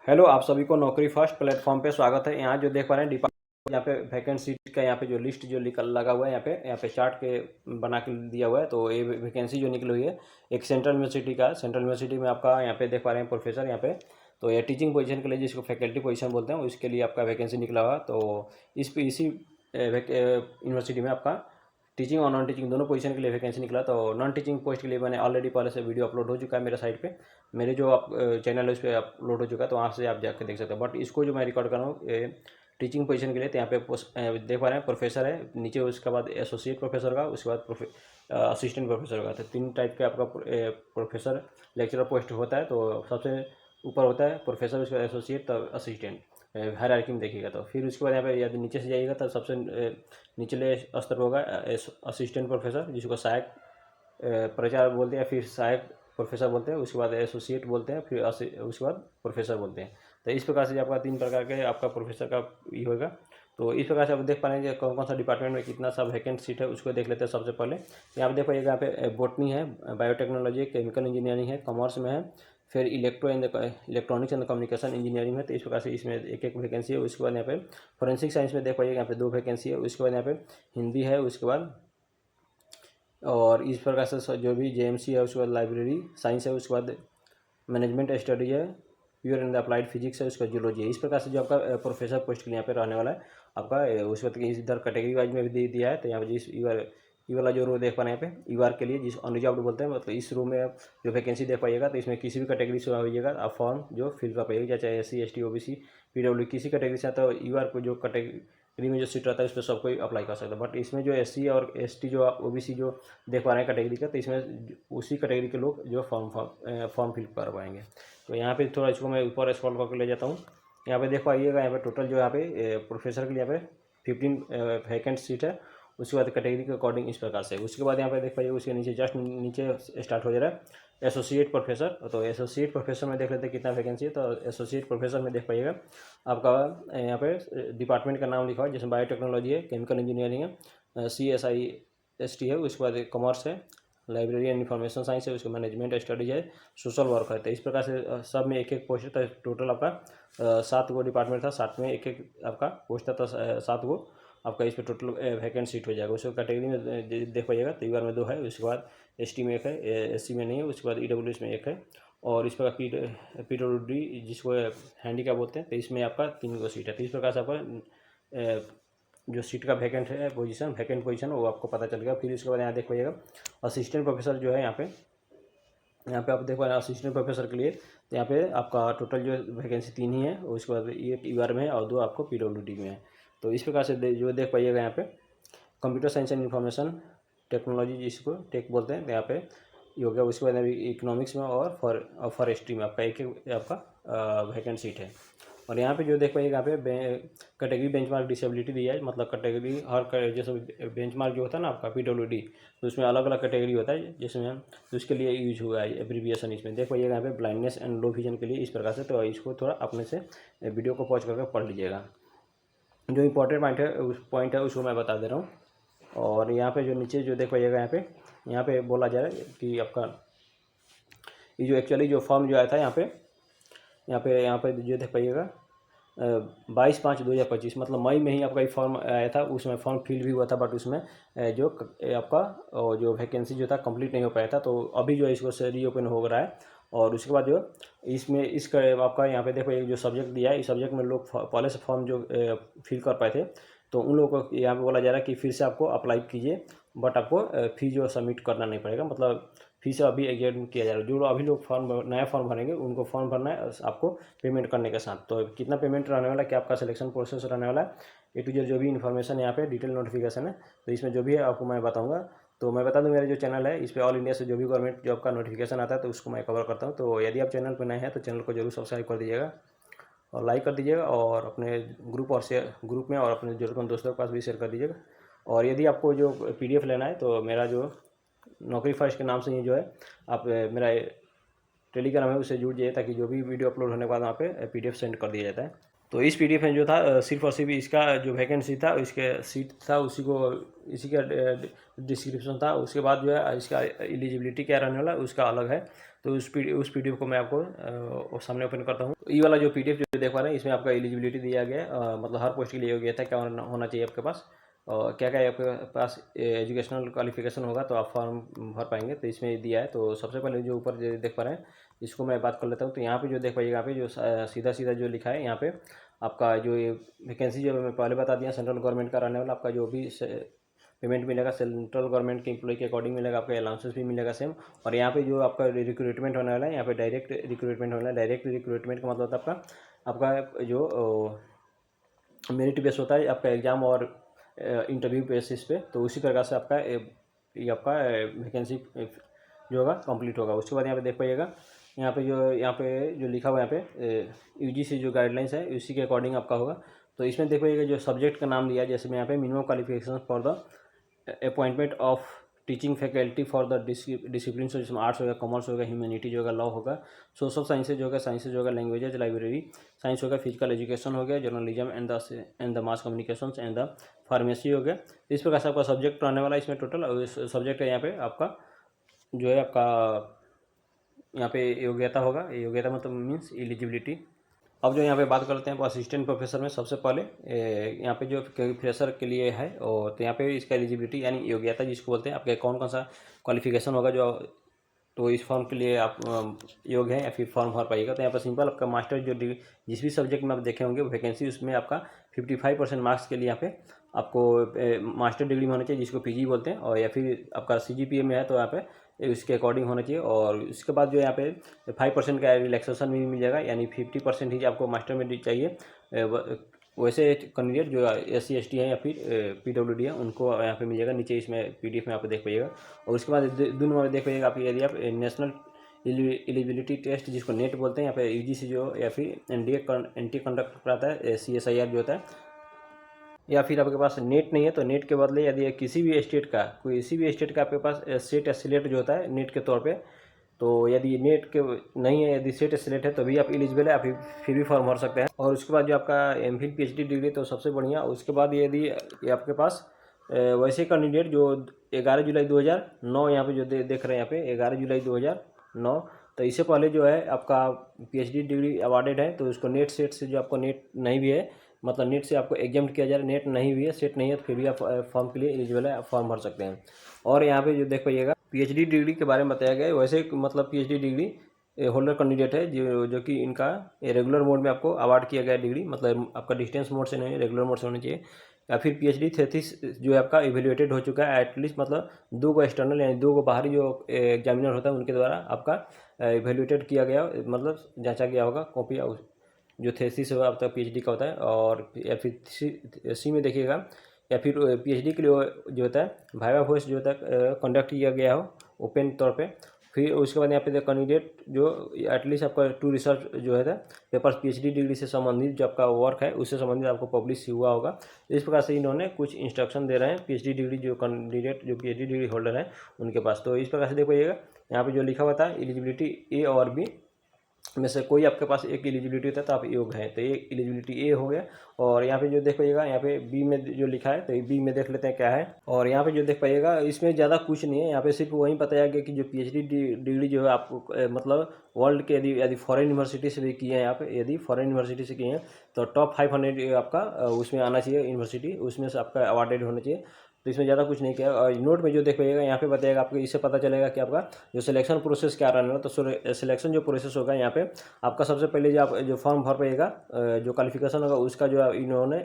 Hello, आप सभी को नौकरी फर्स्ट प्लेटफॉर्म पे स्वागत है। यहाँ जो देख पा रहे हैं डिपार्टमेंट, यहाँ पे वैकेंट सीट का यहाँ पे जो लिस्ट जो लगा हुआ है, यहाँ पे चार्ट के बना के दिया हुआ है। तो ये वैकेंसी जो निकली हुई है एक सेंट्रल यूनिवर्सिटी का, सेंट्रल यूनिवर्सिटी में आपका यहाँ पे देख पा रहे हैं प्रोफेसर यहाँ पे। तो ये टीचिंग पोजीशन के लिए, जिसको फैकल्टी पोजीशन बोलते हैं, उसके लिए आपका वैकेंसी निकला हुआ। तो इसी यूनिवर्सिटी में आपका टीचिंग और नॉन टीचिंग दोनों पोजीशन के लिए वैकेंसी निकला। तो नॉन टीचिंग पोस्ट के लिए मैंने ऑलरेडी पहले से वीडियो अपलोड हो चुका है मेरे साइट पे, मेरे जो आप चैनल है उस पर अपलोड हो चुका है, तो वहाँ से आप जाकर देख सकते हो। बट इसको जो मैं रिकॉर्ड कर रहा हूँ टीचिंग पोजीशन के लिए, तो यहाँ पे देख पा रहे हैं प्रोफेसर है नीचे, उसके बाद एसोसिएट प्रोफेसर का, उसके बाद असिस्टेंट प्रोफेसर का। तो 3 टाइप के आपका प्रोफेसर लेक्चरर पोस्ट होता है। तो सबसे ऊपर होता है प्रोफेसर, उसके बाद एसोसिएट, तब असिस्टेंट, हायरार्की में देखिएगा। तो फिर उसके बाद यहाँ पे यदि नीचे से जाइएगा तो सबसे निचले स्तर पर होगा असिस्टेंट प्रोफेसर, जिसको सहायक प्रचार बोलते हैं, फिर सहायक प्रोफेसर बोलते हैं, उसके बाद एसोसिएट बोलते हैं, फिर उसके बाद प्रोफेसर बोलते हैं। तो इस प्रकार से आपका 3 प्रकार के आपका प्रोफेसर का ये होगा। तो इस प्रकार से आप देख पाएंगे कौन कौन सा डिपार्टमेंट में कितना सा वैकेंट सीट है, उसको देख लेते हैं। सबसे पहले यहाँ पे देख पाइएगा, यहाँ पे बॉटनी है, बायोटेक्नोलॉजी, केमिकल इंजीनियरिंग है, कॉमर्स में है, फिर इलेक्ट्रॉनिक्स एंड कम्युनिकेशन इंजीनियरिंग है। तो इस प्रकार से इसमें एक एक वैकेंसी है। उसके बाद यहाँ पे फोरेंसिक साइंस में देख पाइएगा, यहाँ पे 2 वैकेंसी है। उसके बाद यहाँ पे हिंदी है, उसके बाद और इस प्रकार से जो भी जेएमसी है, उसके बाद लाइब्रेरी साइंस है, उसके बाद मैनेजमेंट स्टडी है, प्योर एंड अप्लाइड फिजिक्स है, उसका जियोलॉजी है। इस प्रकार से जो आपका प्रोफेसर पोस्ट के लिए यहाँ पे रहने वाला है आपका, उसके बाद इधर कैटेगरी वाइज में भी दे दिया है। तो यहाँ पे जिस ई वाला जो रो देख पा रहे हैं यहाँ पे ईवार के लिए, जिस अनरिजर्व्ड बोलते हैं, मतलब इस रो में आप जो वैकेंसी देख पाइएगा, तो इसमें किसी भी कैटेगरी से आइएगा आप फॉर्म जो फिल कर पाइएगा, चाहे SC ST OBC PW किसी कैटेगरी से आता है। ईवार को जो कैटेगरी में जो सीट रहता है उस पर सब कोई अप्लाई कर सकता है। बट इसमें जो SC और ST जो OBC जो देख पा रहे हैं कैटेगरी का, तो इसमें उसी कैटेगरी के लोग जो फॉर्म फिल कर पाएंगे। तो यहाँ पे थोड़ा इसको मैं ऊपर स्क्रॉल करके ले जाता हूँ। यहाँ पे देख पाइएगा, यहाँ पे टोटल जो यहाँ पे प्रोफेसर के लिए यहाँ पे 15 वैकेंट सीट है। उसके बाद कैटेगरी के अकॉर्डिंग इस प्रकार से। उसके बाद यहाँ पे देख पाइए, उसके नीचे जस्ट नीचे स्टार्ट हो जा रहा है एसोसिएट प्रोफेसर। तो एसोसिएट प्रोफेसर में देख लेते हैं कितना वैकेंसी है। तो एसोसिएट प्रोफेसर में देख पाइएगा आपका यहाँ पे डिपार्टमेंट का नाम लिखा हुआ है, जिसमें बायोटेक्नोलॉजी है, केमिकल इंजीनियरिंग है, CSIST है, उसके बाद कॉमर्स है, लाइब्रेरी एंड इन्फॉर्मेशन साइंस है, उसके मैनेजमेंट स्टडीज है, सोशल वर्क है। तो इस प्रकार से सब में एक एक पोस्ट है। तो टोटल आपका 7 गो डिपार्टमेंट था, 7 में एक एक आपका पोस्ट था। तो 7 गो आपका इस पर टोटल वैकेंट सीट हो जाएगा। उसको कैटेगरी में देख पाइएगा, तो ईवार में 2 है, उसके बाद ST में 1 है, SC में नहीं है, उसके बाद EWS में 1 है, और इस प्रकार PWD जिसको हैंडीकैप बोलते हैं, तो इसमें आपका 3 गो सीट है। तो इस प्रकार से आपका जो सीट का वैकेंट है वैकेंट पोजीशन वो आपको पता चल गया। फिर उसके बाद यहाँ देख पाइएगा असिस्टेंट प्रोफेसर जो है, यहाँ पे आप देख पाए असिस्टेंट प्रोफेसर के लिए। तो यहाँ पे आपका टोटल जो वैकेंसी 3 ही है, उसके बाद 1 ईवार में है और 2 आपको PWD में है। तो इस प्रकार से जो देख पाइएगा यहाँ पे computer science and information technology जिसको टेक बोलते हैं, तो यहाँ पे ये हो गया। उसके बाद अभी इकोनॉमिक्स में और फॉरेस्ट्री में आपका एक आपका वैकेंट सीट है। और यहाँ पे जो देख पाइएगा, यहाँ पे कैटेगरी बेंचमार्क डिसेबिलिटी दिया है, मतलब कैटेगरी हर जैसे बेंचमार्क जो होता है ना आपका PWD, तो उसमें अलग अलग कैटेगरी होता है, जिसमें तो उसके लिए यूज हुआ है एब्रीविएशन। इसमें देख पाइएगा यहाँ पे ब्लाइंडनेस एंड लो विजन के लिए इस प्रकार से। तो इसको थोड़ा अपने से वीडियो को पॉज करके पढ़ लीजिएगा। जो इम्पोर्टेंट पॉइंट है उसको मैं बता दे रहा हूँ। और यहाँ पे जो नीचे जो देख पाइएगा, यहाँ पे बोला जा रहा है कि आपका ये जो एक्चुअली जो फॉर्म जो आया था यहाँ पे जो देख पाइएगा 22/5/2025, मतलब मई में ही आपका ये फॉर्म आया था। उसमें फॉर्म फिल भी हुआ था, बट उसमें जो आपका जो वैकेंसी जो था कंप्लीट नहीं हो पाया था। तो अभी जो है इसको से रीओपन हो रहा है। और उसके बाद जो इसमें इसका आपका यहाँ पे देखो, एक जो सब्जेक्ट दिया है, इस सब्जेक्ट में लोग पहले से फॉर्म जो फिल कर पाए थे, तो उन लोगों को यहाँ पे बोला जा रहा है कि फिर से आपको अप्लाई कीजिए, बट आपको फी जो सबमिट करना नहीं पड़ेगा, मतलब फी से अभी एग्जाम किया जा रहा है। जो अभी लोग नया फॉर्म भरेंगे उनको फॉर्म भरना है आपको पेमेंट करने के साथ। तो कितना पेमेंट रहने वाला है, क्या आपका सिलेक्शन प्रोसेस रहने वाला है, A to Z जो भी इन्फॉर्मेशन यहाँ पे डिटेल नोटिफिकेशन है, तो इसमें जो भी है आपको मैं बताऊँगा। तो मैं बता दूं, मेरा जो चैनल है इस पर ऑल इंडिया से जो भी गवर्नमेंट जॉब का नोटिफिकेशन आता है तो उसको मैं कवर करता हूं। तो यदि आप चैनल पर नए हैं तो चैनल को जरूर सब्सक्राइब कर दीजिएगा और लाइक कर दीजिएगा, और अपने ग्रुप में और अपने जरूरतमंद दोस्तों के पास भी शेयर कर दीजिएगा। और यदि आपको जो PDF लेना है, तो मेरा जो नौकरी फर्स्ट के नाम से ही जो है आप मेरा टेलीग्राम है उससे जुड़ जाइए, ताकि जो भी वीडियो अपलोड होने के बाद वहाँ पे PDF सेंड कर दिया जाता है। तो इस PDF में जो था सिर्फ और सिर्फ इसका जो वैकेंसी था, इसके सीट था, इसी का डिस्क्रिप्शन था। उसके बाद जो है इसका एलिजिबिलिटी क्या रहने वाला है उसका अलग है। तो उस पीडीएफ को मैं आपको सामने ओपन करता हूँ। ये वाला जो पीडीएफ जो देख पा रहे हैं इसमें आपका एलिजिबिलिटी दिया गया है, मतलब हर पोस्ट के लिए योग्यता क्या होना चाहिए आपके पास, और क्या क्या आपके पास एजुकेशनल क्वालिफिकेशन होगा तो आप फॉर्म भर पाएंगे। तो इसमें दिया है। तो सबसे पहले जो ऊपर देख पा रहे हैं इसको मैं बात कर लेता हूँ। तो यहाँ पे जो देख पाइएगा, यहाँ पे जो सीधा सीधा जो लिखा है यहाँ पे आपका जो ये वैकेंसी जो मैं पहले बता दिया, सेंट्रल गवर्नमेंट का रहने वाला, आपका जो भी पेमेंट मिलेगा सेंट्रल गवर्नमेंट के एम्प्लॉय के अकॉर्डिंग मिलेगा, आपका अलाउंसेस भी मिलेगा सेम। और यहाँ पे जो आपका रिक्रूटमेंट होने वाला है, यहाँ पे डायरेक्ट रिक्रूटमेंट होने वाला है। डायरेक्ट रिक्रूटमेंट का मतलब होता है आपका जो मेरिट बेस होता है आपका एग्जाम और इंटरव्यू बेसिस पे, तो उसी प्रकार से आपका ये आपका वैकेंसी जो होगा कंप्लीट होगा। उसके बाद यहाँ पे देख पाइएगा, यहाँ पे जो लिखा हुआ है यहाँ पे यूजीसी जो गाइडलाइंस है उसी के अकॉर्डिंग आपका होगा। तो इसमें देख पाइएगा जो सब्जेक्ट का नाम दिया है, जैसे मैं यहाँ पे minimum qualification for the appointment of teaching faculty for the discipline, जिसमें आर्ट्स होगा, कॉमर्स होगा, ह्यूमैनिटीज होगा, लॉ होगा, सोशल साइंसेज होगा, लैंग्वेजेज, लाइब्रेरी साइंस होगा, फिजिकल एजुकेशन हो गया, journalism and the mass communication and the pharmacy हो गया। इस प्रकार से आपका सब्जेक्ट रहने वाला है इसमें टोटल। सब्जेक्ट है यहाँ पे आपका जो है आपका यहाँ पे योग्यता होगा। योग्यता मतलब मीन्स एलिजिबिलिटी। अब जो यहाँ पे बात करते हैं असिस्टेंट प्रोफेसर में, सबसे पहले यहाँ पे जो फ्रेशर के लिए है, और तो यहाँ पे इसका एलिजिबिलिटी यानी योग्यता जिसको बोलते हैं, आपके कौन कौन सा क्वालिफिकेशन होगा जो, तो इस फॉर्म के लिए आप योग्य हैं या फिर फॉर्म भर पाइएगा। तो यहाँ पर सिंपल आपका मास्टर जो डिग्री जिस भी सब्जेक्ट में आप देखे होंगे वैकेंसी, उसमें आपका 55% मार्क्स के लिए यहाँ पे आपको मास्टर डिग्री में होना चाहिए जिसको पीजी बोलते हैं, और या फिर आपका सीजीपीए में है तो यहाँ पे उसके अकॉर्डिंग होना चाहिए। और उसके बाद जो यहाँ पे 5% का रिलैक्सेशन भी मिल जाएगा, यानी 50% ही आपको मास्टर में चाहिए। वैसे कैंडिडेट जो SC ST है या फिर PWD है उनको यहाँ पे मिल जाएगा। नीचे इसमें PDF में आप देख पाइएगा। और उसके बाद दोनों में देख पाइएगा आप, यदि आप नेशनल एलिजिबिलिटी टेस्ट जिसको नेट बोलते हैं, यहाँ पे UGC जो या फिर NT कंडक्ट कराता है, CSIR जो होता है, या फिर आपके पास नेट नहीं है तो नेट के बदले यदि किसी भी स्टेट का आपके पास सेट या सिलेक्ट जो होता है नेट के तौर पे, तो यदि नेट के नहीं है, यदि सेट सिलेक्ट है तो भी आप एलिजिबल है, आप फिर भी फॉर्म भर सकते हैं। और उसके बाद जो आपका MPhil PhD डिग्री तो सबसे बढ़िया। उसके बाद यदि आपके पास वैसे कैंडिडेट जो 11 जुलाई 2009 यहाँ पे जो देख रहे हैं, यहाँ पे 11 जुलाई 2009, तो इससे पहले जो है आपका PhD डिग्री अवार्डेड है, तो उसको नेट सेट से जो आपको नेट नहीं भी है, मतलब नेट से आपको एग्जाम किया जा रहा है, नेट नहीं भी है, सेट नहीं है, तो फिर भी आप फॉर्म के लिए एलिजिबल है, आप फॉर्म भर सकते हैं। और यहाँ पे जो देख पाइएगा PhD डिग्री के बारे में बताया गया है। वैसे मतलब PhD डिग्री होल्डर कैंडिडेट है जो कि इनका रेगुलर मोड में आपको अवार्ड किया गया डिग्री, मतलब आपका डिस्टेंस मोड से नहीं, रेगुलर मोड से होनी चाहिए। या फिर PhD थीसिस जो है आपका इवेल्युएटेड हो चुका है एटलीस्ट, मतलब 2 एक्सटर्नल यानी 2 बाहरी जो एग्जामिनर होता है उनके द्वारा आपका इवेल्युएटेड किया गया, मतलब जांचा गया होगा कॉपी जो थीसिस होगा आपका PhD का होता है। और या फिर सी में देखिएगा, या फिर PhD के लिए जो होता है वाइवा वॉइस जो होता है कंडक्ट किया गया हो ओपन तौर पे। फिर उसके बाद यहाँ पे कैंडिडेट जो एटलीस्ट आपका 2 रिसर्च जो है पेपर्स PhD डिग्री से संबंधित जो आपका वर्क है उससे संबंधित आपको पब्लिश हुआ होगा। इस प्रकार से इन्होंने कुछ इंस्ट्रक्शन दे रहे हैं PhD डिग्री जो कैंडिडेट जो PhD डिग्री होल्डर है उनके पास। तो इस प्रकार से देख पाइएगा, यहाँ पे जो लिखा हुआ था एलिजिबिलिटी A और B में से कोई आपके पास एक एलिजिबिलिटी होता है तो आप योग्य हैं, तो ये एलिजिबिलिटी A हो गया। और यहाँ पे जो देख पाइएगा, यहाँ पे B में जो लिखा है तो B में देख लेते हैं क्या है। और यहाँ पे जो देख पाइएगा इसमें ज़्यादा कुछ नहीं है, यहाँ पे सिर्फ वही बताया गया कि जो PhD डिग्री जो है आपको मतलब वर्ल्ड के यदि फॉरेन यूनिवर्सिटी से भी किए हैं, आप यदि फॉरेन यूनिवर्सिटी से किए हैं तो टॉप 500 आपका उसमें आना चाहिए यूनिवर्सिटी, उसमें से आपका अवार्डेड होना चाहिए। तो इसमें ज़्यादा कुछ नहीं किया। और नोट में जो देख पाइएगा यहाँ पे बताएगा आपको, इससे पता चलेगा कि आपका जो सिलेक्शन प्रोसेस क्या रहने वाला। तो सिलेक्शन जो प्रोसेस होगा यहाँ पे आपका सबसे पहले जो आप जो फॉर्म भर पाइएगा जो क्वालिफिकेशन होगा उसका जो इन्होंने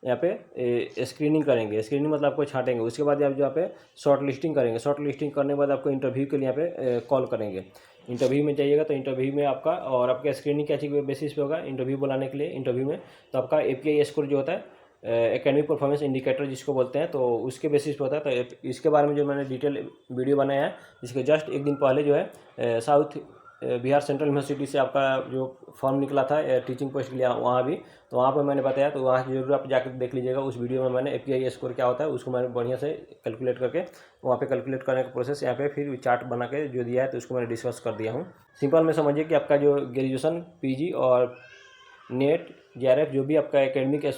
यहाँ पे स्क्रीनिंग करेंगे। स्क्रीनिंग मतलब आपको छांटेंगे। उसके बाद आप जो यहाँ पे शॉर्ट लिस्टिंग करेंगे। शॉर्ट लिस्टिंग करने के बाद आपको इंटरव्यू के लिए यहाँ पे कॉल करेंगे। इंटरव्यू में जाइएगा तो इंटरव्यू में आपका और आपका स्क्रीनिंग क्या चीज़ बेसिस पे होगा इंटरव्यू बुलाने के लिए। इंटरव्यू में तो आपका API स्कोर जो होता है एकेडमिक परफॉर्मेंस इंडिकेटर जिसको बोलते हैं, तो उसके बेसिस पे होता है। तो इसके बारे में जो मैंने डिटेल वीडियो बनाया है, इसके जस्ट एक दिन पहले जो है साउथ बिहार सेंट्रल यूनिवर्सिटी से आपका जो फॉर्म निकला था टीचिंग पोस्ट के लिए वहाँ भी, तो वहाँ पर मैंने बताया, तो वहाँ जरूर आप जाकर देख लीजिएगा। उस वीडियो में मैंने API स्कोर क्या होता है उसको मैंने बढ़िया से कैलकुलेट करके वहाँ पे कैलकुलेट करने का प्रोसेस यहाँ पे फिर चार्ट बना के जो दिया है तो उसको मैंने डिस्कस कर दिया हूँ। सिंपल में समझिए कि आपका जो ग्रेजुएशन PG और नेट JRF जो भी आपका एकेडमिक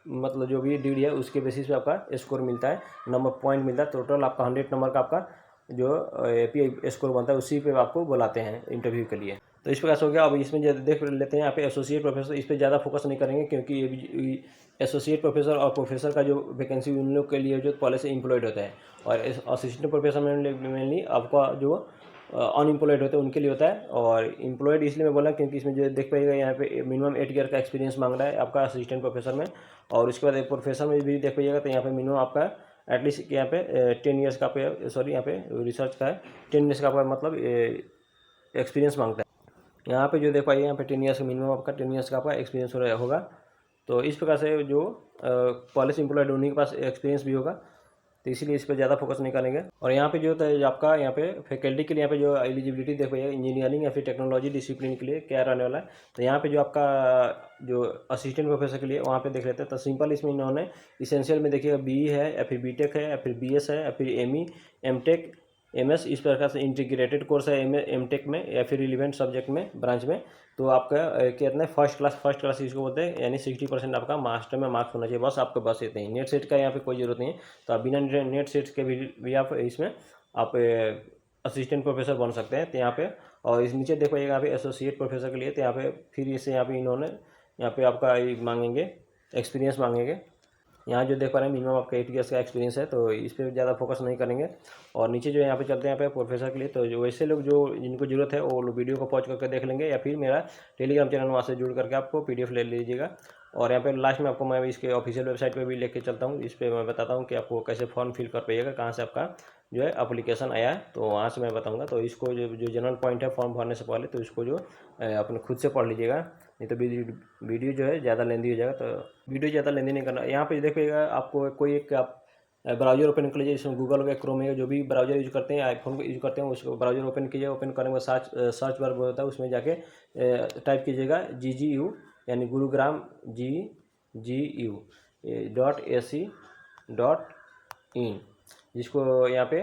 मतलब जो भी डिग्री है उसके बेसिस पे आपका स्कोर मिलता है, नंबर पॉइंट मिलता है। टोटल आपका 100 नंबर का आपका जो API स्कोर बनता है उसी पे आपको बुलाते हैं इंटरव्यू के लिए। तो इस प्रकार से हो गया। अब इसमें जो देख लेते हैं यहाँ पे एसोसिएट प्रोफेसर, इस पर ज़्यादा फोकस नहीं करेंगे क्योंकि ये एसोसिएट प्रोफेसर और प्रोफेसर का जो वैकेंसी उन लोग के लिए जो पहले से एम्प्लॉयड होता है, और असिस्टेंट प्रोफेसर मेनली आपका जो अनएम्प्लॉयड होते हैं उनके लिए होता है। और एम्प्लॉयड इसलिए मैं बोला क्योंकि इसमें जो देख पाइएगा यहाँ पे मिनिमम 8 ईयर का एक्सपीरियंस मांग रहा है आपका असिस्टेंट प्रोफेसर में। और उसके बाद प्रोफेसर में भी देख पाइएगा तो यहाँ पे मिनिमम आपका एटलीस्ट यहाँ पे 10 ईयर्स का पे, सॉरी यहाँ पे रिसर्च का है 10 ईयर्स का मतलब एक्सपीरियंस मांगता है। यहाँ पे जो देख पाइए यहाँ पे 10 ईयर्स मिनिमम आपका 10 ईयर्स का आपका एक्सपीरियंस होगा। तो इस प्रकार से जो पॉलिसी एम्प्लॉयड उन्हीं के पास एक्सपीरियंस भी होगा, तो इसीलिए इस पर ज़्यादा फोकस नहीं करेंगे। और यहाँ पे जो होता है आपका यहाँ पे फैकल्टी के लिए यहाँ पे जो एलिजिबिलिटी देख पाइए इंजीनियरिंग या फिर टेक्नोलॉजी डिसिप्लिन के लिए क्या रहने वाला है। तो यहाँ पे जो आपका जो असिस्टेंट प्रोफेसर के लिए वहाँ पे देख लेते हैं। तो सिंपल इसमें इन्होंने इसेंशियल में देखिएगा BE है या फिर BTech है या फिर BS है या फिर ME MTech MS, इस प्रकार से इंटीग्रेटेड कोर्स है MTech में या फिर रिलेवेंट सब्जेक्ट में ब्रांच में। तो आपका कितना फर्स्ट क्लास इसको बोलते हैं, यानी 60% आपका मास्टर में मार्क्स होना चाहिए, बस आपको बस इतने ही। नेट सेट का यहाँ पे कोई ज़रूरत नहीं है। तो आप बिना नेट सेट के भी आप इसमें आप असिस्टेंट प्रोफेसर बन सकते हैं। तो यहाँ पे और इस नीचे देखो यहाँ पे एसोसिएट प्रोफेसर के लिए, तो यहाँ पे फिर इसे यहाँ पे इन्होंने यहाँ पे आपका मांगेंगे एक्सपीरियंस मांगेंगे। यहाँ जो देख पा रहे हैं मिनिमम आपका 8 ईयर्स का एक्सपीरियंस है, तो इस पर ज़्यादा फोकस नहीं करेंगे। और नीचे जो यहाँ पे चलते हैं यहाँ पे प्रोफेसर के लिए, तो जो वैसे लोग जो जिनको जरूरत है वो लोग वीडियो को पॉज करके देख लेंगे या फिर मेरा टेलीग्राम चैनल वहाँ से जुड़ करके आपको PDF ले लीजिएगा। और यहाँ पे लास्ट में आपको मैं इसके ऑफिशियल वेबसाइट पर भी लेके चलता हूँ। इस पर मैं बताता हूँ कि आपको कैसे फॉर्म फिल कर पाइएगा, कहाँ से आपका जो है एप्लीकेशन आया है, तो वहाँ से मैं बताऊँगा। तो इसको जो जनरल पॉइंट है फॉर्म भरने से पहले, तो इसको जो अपने खुद से पढ़ लीजिएगा, नहीं तो वीडियो जो है ज़्यादा लेंदी हो जाएगा। तो वीडियो ज़्यादा लेंदी नहीं करना। यहाँ पे देखिएगा आपको कोई एक आप ब्राउजर ओपन कर लीजिए, इसमें गूगल या क्रोम है, जो भी ब्राउजर यूज करते हैं आईफोन को यूज करते हैं उसको ब्राउजर ओपन कीजिए। ओपन करने के बाद सर्च बार होता है, उसमें जाके टाइप कीजिएगा GGU यानी गुरुग्राम GGU.ac.in, जिसको यहाँ पे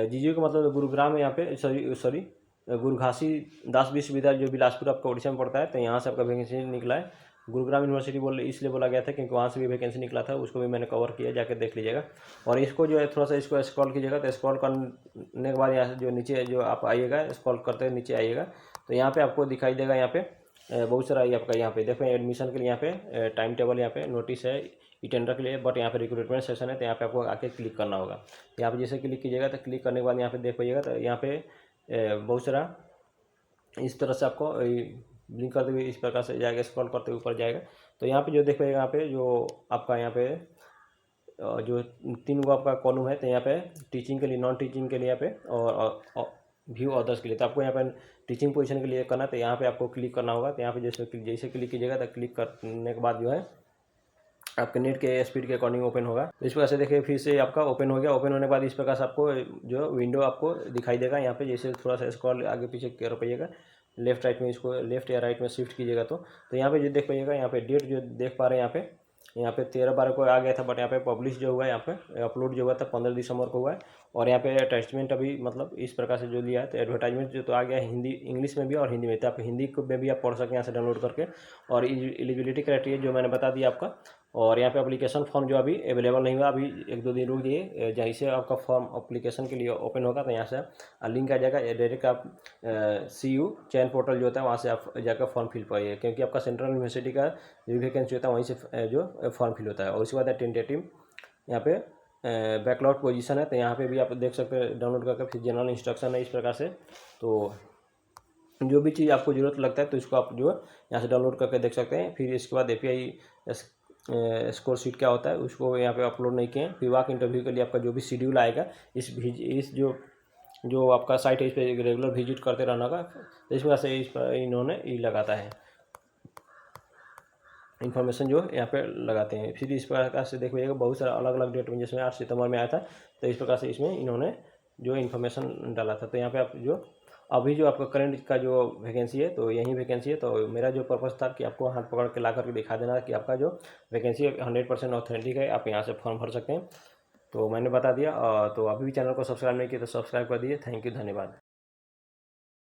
GGU का मतलब गुरुग्राम है यहाँ पे, सॉरी गुरु घासीदास विश्वविद्यालय जो बिलासपुर आपका उड़ीसा में पड़ता है। तो यहाँ से आपका वैकेंसी निकला है। गुरुग्राम यूनिवर्सिटी इसलिए बोला गया था क्योंकि वहाँ से भी वैकेंसी निकला था, उसको भी मैंने कवर किया, जाकर देख लीजिएगा। और इसको जो है थोड़ा सा इसको स्क्रॉल कीजिएगा, तो स्क्रॉल करने के बाद यहाँ जो नीचे जो आप आइएगा, स्क्रॉल करते नीचे आइएगा, तो यहाँ पे आपको दिखाई देगा यहाँ पे बहुत सारा आपका यहाँ पे देखो एडमिशन के लिए यहाँ पे टाइम टेबल, यहाँ पे नोटिस है टेंडर के लिए, बट यहाँ पे रिक्रूटमेंट सेशन है। तो यहाँ पे आपको आके क्लिक करना होगा। यहाँ पे जैसे क्लिक कीजिएगा, तो क्लिक करने के बाद यहाँ पे देख पाइएगा, तो यहाँ पे बहुत सारा इस तरह से आपको ब्लिंक करते हुए इस प्रकार से जाएगा, स्क्रॉल करते हुए ऊपर जाएगा। तो यहाँ पे जो देख पाइएगा यहाँ पे जो आपका यहाँ पे जो 3 गो आपका कॉलम है, तो यहाँ पे टीचिंग के लिए, नॉन टीचिंग के लिए यहाँ पे और व्यू अदर्स के लिए। तो आपको यहाँ पे टीचिंग पोजीशन के लिए करना, तो यहाँ पे आपको क्लिक करना होगा। तो यहाँ पे जैसे क्लिक कीजिएगा, तो क्लिक करने के बाद जो है आपके नेट के स्पीड के अकॉर्डिंग ओपन होगा। तो इस प्रकार से देखिए फिर से आपका ओपन हो गया। ओपन होने के बाद इस प्रकार से आपको जो विंडो आपको दिखाई देगा। यहाँ पे जैसे थोड़ा सा स्क्रॉल आगे पीछे कर पाइएगा, लेफ्ट राइट में इसको लेफ्ट या राइट में शिफ्ट कीजिएगा, तो यहाँ पे जो देख पाइएगा, यहाँ पे डेट जो देख पा रहे हैं यहाँ पे 13/12 को आ गया था, बट यहाँ पे पब्लिश जो हुआ है, यहाँ पे अपलोड जो हुआ था 15 दिसंबर को हुआ है। और यहाँ पे अटैचमेंट अभी मतलब इस प्रकार से जो लिया है, तो एडवर्टाइजमेंट जो तो आ गया है हिंदी इंग्लिश में भी और हिंदी में। तो आप हिंदी में भी आप पढ़ सकते हैं यहाँ से डाउनलोड करके। और एलिजिबिलिटी क्राइटेरिया जो मैंने बता दिया आपका। और यहाँ पे एप्लीकेशन फॉर्म जो अभी अवेलेबल नहीं हुआ, अभी 1-2 दिन रुक जाइए, जहीं से आपका फॉर्म एप्लीकेशन के लिए ओपन होगा, तो यहाँ से लिंक आ जाएगा डायरेक्ट आप CU चयन पोर्टल जो होता है वहाँ से आप जाकर फॉर्म फिल पाइए, क्योंकि आपका सेंट्रल यूनिवर्सिटी का जो वैकेंसी होता है वहीं से जो फॉर्म फिल होता है। और उसके बाद टेंटेटिव यहाँ पे बैकलॉग पोजीशन है, तो यहाँ पे भी आप देख सकते हैं डाउनलोड करके। फिर जनरल इंस्ट्रक्शन है इस प्रकार से। तो जो भी चीज़ आपको ज़रूरत लगता है तो इसको आप जो यहाँ से डाउनलोड करके देख सकते हैं। फिर इसके बाद API स्कोर शीट क्या होता है उसको यहाँ पे अपलोड नहीं किए। फिर वाक इंटरव्यू के लिए आपका जो भी शेड्यूल आएगा, इस जो आपका साइट है इस पर रेगुलर विजिट करते रहना का। तो इस वजह से इस पर इन्होंने ये लगाता है इन्फॉर्मेशन जो यहाँ पे लगाते हैं। फिर इस प्रकार से देख लीजिएगा बहुत सारा अलग अलग डेट में, जिसमें 8 सितंबर में आया था, तो इस प्रकार से इसमें इन्होंने जो इन्फॉर्मेशन डाला था। तो यहाँ पे आप जो अभी जो आपका करंट का जो वैकेंसी है, तो यही वैकेंसी है। तो मेरा जो पर्पज़ था कि आपको हाथ पकड़ के ला करके दिखा देना कि आपका जो वैकेंसी 100% ऑथेंटिक है, आप यहाँ से फॉर्म भर सकते हैं। तो मैंने बता दिया। तो अभी भी चैनल को सब्सक्राइब नहीं किया तो सब्सक्राइब कर दीजिए। थैंक यू, धन्यवाद।